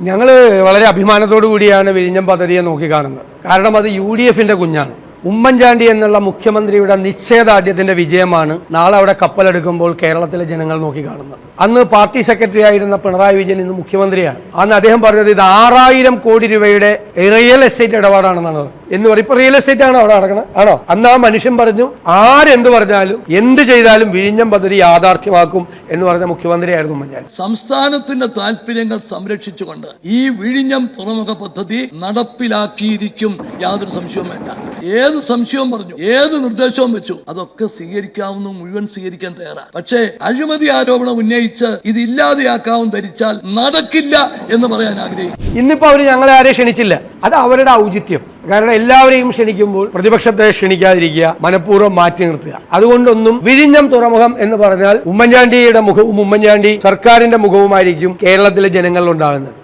ഞങ്ങൾ വളരെ അഭിമാനത്തോടു കൂടിയാണ് വിഴിഞ്ഞം പദ്ധതിയെ നോക്കിക്കാണുന്നത്. കാരണം അത് UDFന്റെ കുഞ്ഞാണ്. ഉമ്മൻചാണ്ടി എന്നുള്ള മുഖ്യമന്ത്രിയുടെ നിശ്ചയദാർഢ്യത്തിന്റെ വിജയമാണ് നാളെ അവിടെ കപ്പലെടുക്കുമ്പോൾ കേരളത്തിലെ ജനങ്ങൾ നോക്കിക്കാണുന്നത്. അന്ന് പാർട്ടി സെക്രട്ടറി ആയിരുന്ന പിണറായി വിജയൻ ഇന്ന് മുഖ്യമന്ത്രിയാണ്. അന്ന് അദ്ദേഹം പറഞ്ഞത് ഇത് 6000 കോടി രൂപയുടെ റിയൽ എസ്റ്റേറ്റ് ഇടപാടാണെന്നാണ് പറഞ്ഞത്. എന്ന് പറയും ഇപ്പൊ റിയൽ എസ്റ്റേറ്റ് ആണോ അവിടെ നടക്കുന്നത്? ആണോ? അന്ന് ആ മനുഷ്യൻ പറഞ്ഞു ആരെന്ത് പറഞ്ഞാലും എന്ത് ചെയ്താലും വിഴിഞ്ഞം പദ്ധതി യാഥാർത്ഥ്യമാക്കും എന്ന് പറഞ്ഞ മുഖ്യമന്ത്രിയായിരുന്നു ഉമ്മൻചാണ്ടി. സംസ്ഥാനത്തിന്റെ താല്പര്യങ്ങൾ സംരക്ഷിച്ചുകൊണ്ട് ഈ വിഴിഞ്ഞം തുറമുഖ പദ്ധതി നടപ്പിലാക്കിയിരിക്കും, യാതൊരു സംശയവും വേണ്ട. ഏത് സംശയവും പറഞ്ഞു, ഏത് നിർദ്ദേശവും വെച്ചു, അതൊക്കെ സ്വീകരിക്കാവുന്ന മുഴുവൻ സ്വീകരിക്കാൻ തയ്യാറാണ്. പക്ഷേ അഴിമതി ആരോപണം ഉന്നയിച്ച് ഇത് ഇല്ലാതെയാക്കാവും ധരിച്ചാൽ നടക്കില്ല എന്ന് പറയാൻ ആഗ്രഹിക്കും. ഇന്നിപ്പോ അവര് ഞങ്ങളെ ആരെയും ക്ഷണിച്ചില്ല, അത് അവരുടെ ഔചിത്യം. കാരണം എല്ലാവരെയും ക്ഷണിക്കുമ്പോൾ പ്രതിപക്ഷത്തെ ക്ഷണിക്കാതിരിക്കുക, മനഃപൂർവ്വം മാറ്റി നിർത്തുക. അതുകൊണ്ടൊന്നും വിഴിഞ്ഞം തുറമുഖം എന്ന് പറഞ്ഞാൽ ഉമ്മൻചാണ്ടിയുടെ മുഖവും ഉമ്മൻചാണ്ടി സർക്കാരിന്റെ മുഖവുമായിരിക്കും കേരളത്തിലെ ജനങ്ങളിൽ ഉണ്ടാകുന്നത്.